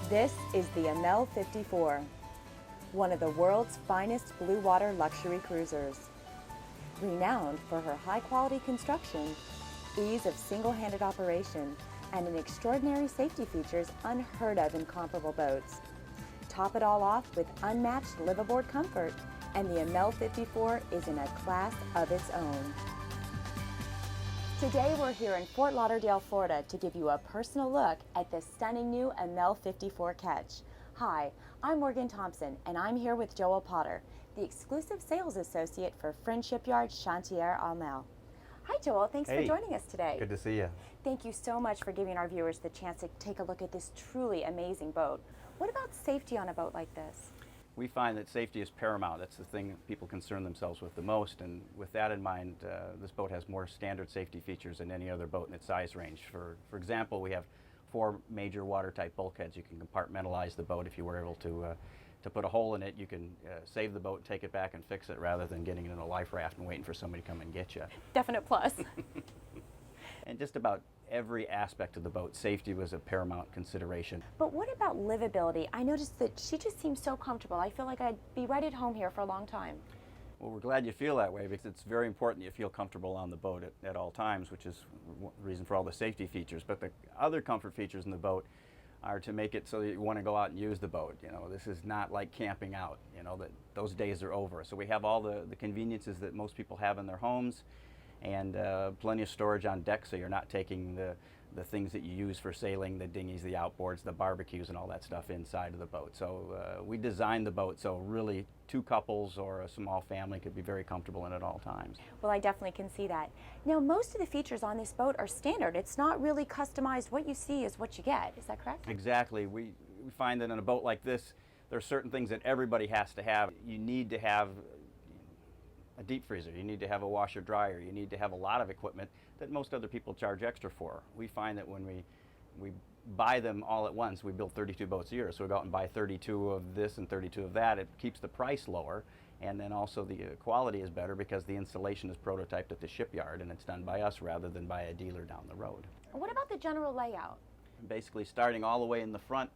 This is the Amel 54, one of the world's finest blue water luxury cruisers. Renowned for her high-quality construction, ease of single-handed operation, and an extraordinary safety features unheard of in comparable boats. Top it all off with unmatched live-aboard comfort, and the Amel 54 is in a class of its own. Today we're here in Fort Lauderdale, Florida to give you a personal look at the stunning new Amel 54 Ketch. Hi, I'm Morgan Thompson and I'm here with Joel Potter, the exclusive sales associate for Friend Shipyard Chantier Amel. Hi Joel, thanks for joining us today. Good to see you. Thank you so much for giving our viewers the chance to take a look at this truly amazing boat. What about safety on a boat like this? We find that safety is paramount. That's the thing that people concern themselves with the most, and with that in mind, this boat has more standard safety features than any other boat in its size range. For example, we have 4 major watertight bulkheads. You can compartmentalize the boat. If you were able to put a hole in it, you can save the boat, take it back and fix it rather than getting it in a life raft and waiting for somebody to come and get you. Definite plus. And just about every aspect of the boat, safety was a paramount consideration. But what about livability? I noticed that she just seems so comfortable. I feel like I'd be right at home here for a long time. Well, we're glad you feel that way because it's very important that you feel comfortable on the boat at all times, which is the reason for all the safety features. But the other comfort features in the boat are to make it so that you want to go out and use the boat. You know, this is not like camping out. You know, that those days are over. So we have all the conveniences that most people have in their homes, and plenty of storage on deck, so you're not taking the things that you use for sailing, the dinghies, the outboards, the barbecues, and all that stuff inside of the boat. So we designed the boat so really 2 couples or a small family could be very comfortable in it at all times. Well, I definitely can see that. Now, most of the features on this boat are standard. It's not really customized. What you see is what you get. Is that correct? Exactly. We find that in a boat like this, there are certain things that everybody has to have. You need to have a deep freezer, you need to have a washer dryer, you need to have a lot of equipment that most other people charge extra for. We find that when we buy them all at once, we build 32 boats a year, so we go out and buy 32 of this and 32 of that. It keeps the price lower, and then also the quality is better because the installation is prototyped at the shipyard and it's done by us rather than by a dealer down the road. What about the general layout? Basically, starting all the way in the front,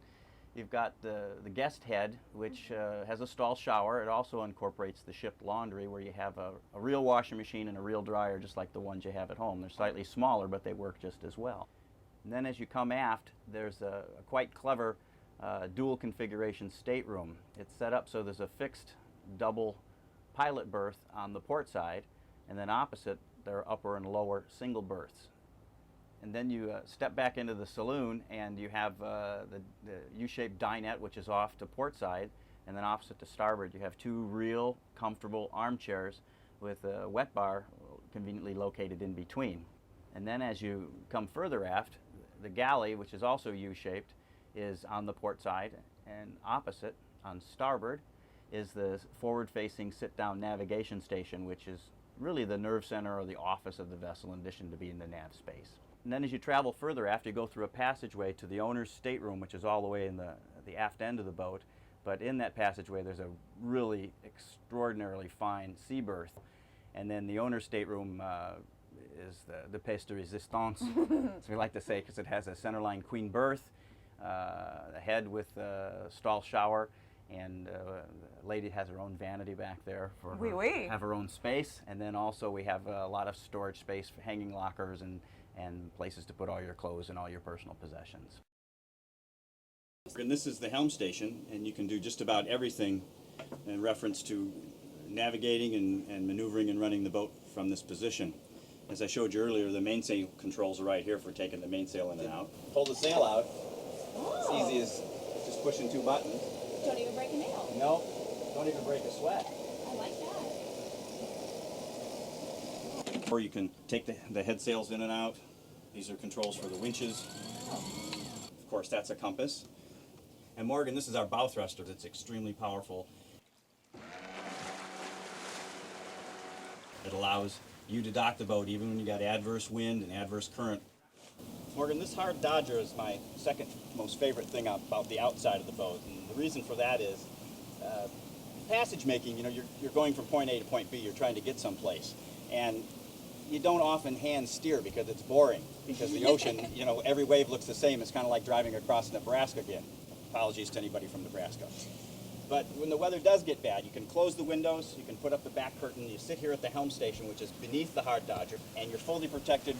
you've got the guest head, which has a stall shower. It also incorporates the ship laundry, where you have a real washing machine and a real dryer, just like the ones you have at home. They're slightly smaller, but they work just as well. And then as you come aft, there's a quite clever dual configuration stateroom. It's set up so there's a fixed double pilot berth on the port side, and then opposite there are upper and lower single berths. And then you step back into the saloon and you have the U-shaped dinette, which is off to port side, and then opposite to starboard you have 2 real comfortable armchairs with a wet bar conveniently located in between. And then as you come further aft, the galley, which is also U-shaped, is on the port side, and opposite on starboard is the forward-facing sit-down navigation station, which is really the nerve center or the office of the vessel in addition to being the nav space. And then as you travel further aft, you go through a passageway to the owner's stateroom, which is all the way in the aft end of the boat. But in that passageway, there's a really extraordinarily fine sea berth. And then the owner's stateroom is the pièce de résistance, as we like to say, because it has a centerline queen berth, a head with a stall shower, and the lady has her own vanity back there for have her own space. And then also we have a lot of storage space for hanging lockers and places to put all your clothes and all your personal possessions. And this is the helm station, and you can do just about everything in reference to navigating and maneuvering and running the boat from this position. As I showed you earlier, the mainsail controls are right here for taking the mainsail in and out. Pull the sail out. It's easy as just pushing 2 buttons. Don't even break a nail. No, don't even break a sweat. I like that. Or you can take the head sails in and out. These are controls for the winches. Of course, that's a compass. And Morgan, this is our bow thruster that's extremely powerful. It allows you to dock the boat even when you got adverse wind and adverse current. Morgan, this hard dodger is my second most favorite thing about the outside of the boat. And the reason for that is passage making, you know, you're going from point A to point B, you're trying to get someplace. And you don't often hand steer because it's boring, because the ocean, you know, every wave looks the same. It's kind of like driving across Nebraska again. Apologies to anybody from Nebraska. But when the weather does get bad, you can close the windows, you can put up the back curtain, you sit here at the helm station, which is beneath the hard dodger, and you're fully protected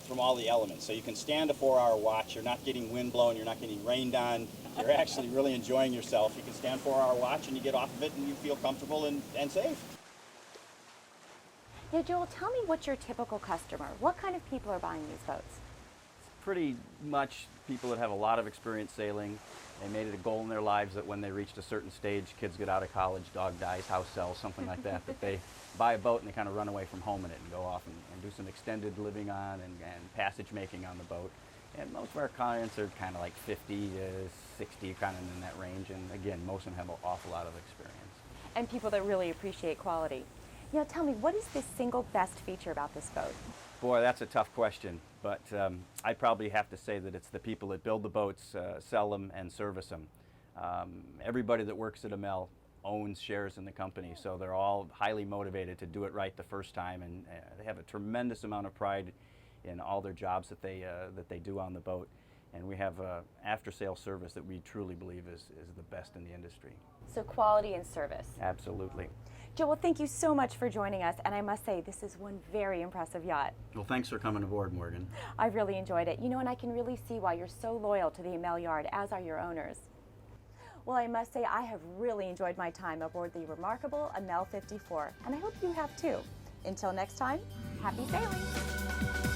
from all the elements. So you can stand a 4-hour watch, you're not getting wind blown, you're not getting rained on, you're actually really enjoying yourself. You can stand a 4-hour watch and you get off of it and you feel comfortable and safe. Now, Joel, tell me what's your typical customer? What kind of people are buying these boats? Pretty much people that have a lot of experience sailing. They made it a goal in their lives that when they reached a certain stage, kids get out of college, dog dies, house sells, something like that, that they buy a boat and they kind of run away from home in it and go off and do some extended living on and passage making on the boat. And most of our clients are kind of like 50 to 60, kind of in that range. And again, most of them have an awful lot of experience. And people that really appreciate quality. You know, tell me, what is the single best feature about this boat? Boy, that's a tough question, but I'd probably have to say that it's the people that build the boats, sell them, and service them. Everybody that works at Amel owns shares in the company, so they're all highly motivated to do it right the first time, and they have a tremendous amount of pride in all their jobs that they do on the boat. And we have after-sale service that we truly believe is the best in the industry. So quality and service. Absolutely. Joel, thank you so much for joining us, and I must say, this is one very impressive yacht. Well, thanks for coming aboard, Morgan. I've really enjoyed it. You know, and I can really see why you're so loyal to the Amel yard, as are your owners. Well, I must say, I have really enjoyed my time aboard the remarkable Amel 54, and I hope you have too. Until next time, happy sailing!